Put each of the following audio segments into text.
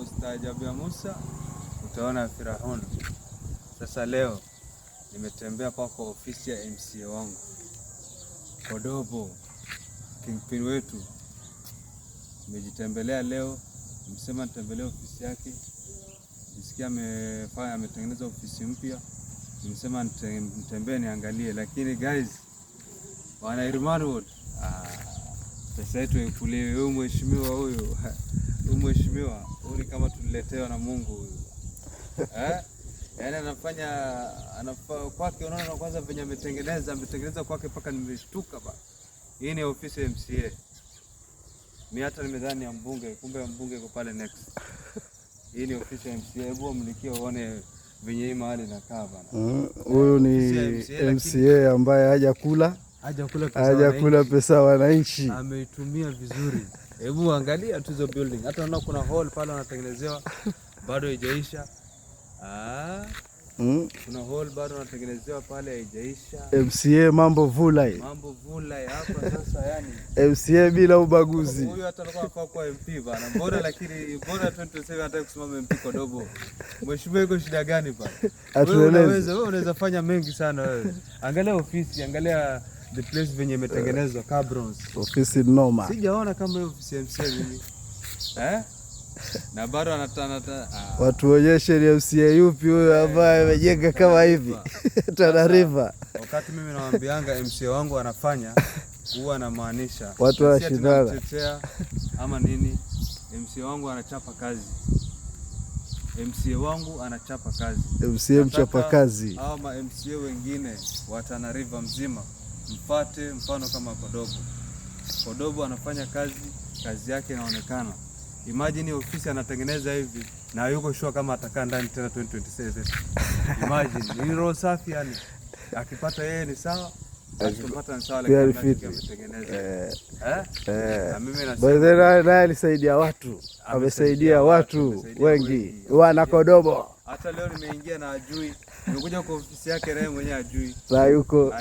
Ustaajabu ya Musa utaona Firauni. Sasa leo nimetembea kwa ofisi ya MCA wangu Kodobo, kingpin wetu. Nimejitembelea leo, nimesema nitembelee ofisi yake. Nisikia ametengeneza ofisi mpya. Nimesema nitembee niangalie, lakini guys, wana Irmanwood, pesa yetu ikuliwe. Huyu mheshimiwa huyu mheshimiwa huyu kama tuliletewa na Mungu huyu. Yaani anafanya kwake, unaona kwanza venye ametengeneza kwake mpaka nimeshtuka ba. Hii ni ofisi ya MCA. Mimi hata nimedhani ya mbunge, kumbe ya mbunge iko pale next. Hii ni ofisi ya MCA. Hebu mlikie uone venye hii mahali inakaa bana. Huyu ni MCA ambaye hajakula pesa wananchi. Ameitumia vizuri. Hebu angalia tu hizo building. Hata unaona kuna hall pale wanatengenezewa bado haijaisha. Kuna hall bado wanatengenezewa pale haijaisha. MCA mambo vulai hapa sasa, yani MCA bila ubaguzi. Huyu hata alikuwa kwa MP bana. Bora 2027 hata kusimama MP Kodobo. Mheshimiwa yuko shida gani pale? Wewe unaweza fanya mengi sana wewe. Angalia ofisi, angalia the place venye imetengenezwa Cabrons. Ofisi noma. Sijaona kama hiyo ofisi ya MCA mimi. Na bado anatana watu onyeshe ni MCA yupi huyo ambaye amejenga kama hivi. Tana River. Wakati mimi nawaambianga MCA wangu anafanya, huwa anamaanisha. Watu wanashindana ama nini? MCA wangu anachapa kazi. MCA wangu anachapa kazi. MCA mchapa kazi. Ama MCA wengine wa Tana River mzima mfate mfano kama Kodobo. Kodobo anafanya kazi yake inaonekana. Imagine ofisi anatengeneza hivi na yuko sure kama atakaa ndani tena 2027. Imagine ni roho safi yani. Akipata yeye ni sawa, akipata ni sawa, lakini ametengeneza. Na mimi nasema naye alisaidia watu. Amesaidia watu wengi. Wana Kodobo. Hata leo nimeingia na ajui. Nimekuja kwa ofisi yake naye mwenyewe ajui. Hayuko.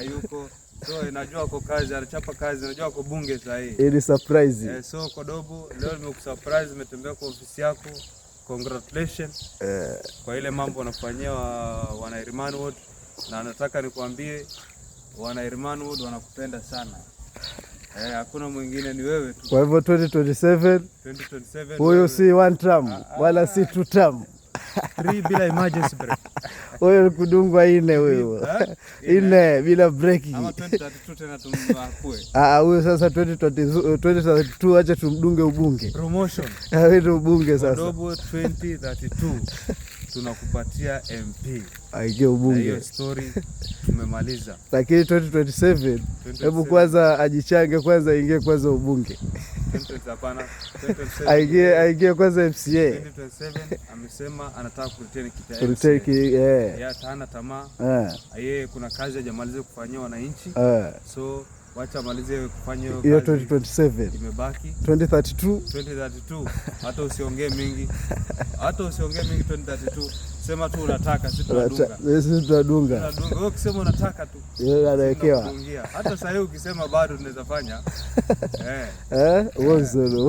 So najua kwa kazi, anachapa kazi, najua kwa bunge sasa hii. Ili surprise. So Kodobo, leo nimekusurprise, nimetembea kwa ofisi yako. Congratulations. Kwa ile mambo wanafanyia wana Irmanwood, na nataka nikwambie wana Irmanwood wanakupenda sana. Hakuna mwingine, ni wewe tu. Kwa hivyo 2027 huyo si one term wala si two term. 3 bila emergency break. Huyo kudungwa ine huyo. Ine bila breaking. Ama 2032 tena tumwakue. Huyo sasa 2032 acha tumdunge ubunge. Promotion. Wewe ubunge sasa. Kodobo 2032 tunakupatia MP. Aingie ubunge. Hiyo story tumemaliza. Lakini 2027 hebu kwanza ajichange kwanza, ingie kwanza ubunge. 2027 aingie kwanza MCA. 2027 amesema anataka kuretain kiti ya hana tamaa. Yeye kuna kazi hajamaliza kufanyia wananchi. So wacha malize kufanya hiyo 2027. Imebaki 2032. Hata usiongee mingi. 2032. Sema tu unataka, sisi tunadunga. Tunadunga. Wewe ukisema unataka tu. Yeye anawekewa. Hata sasa ukisema bado tunaweza fanya. Wozolo.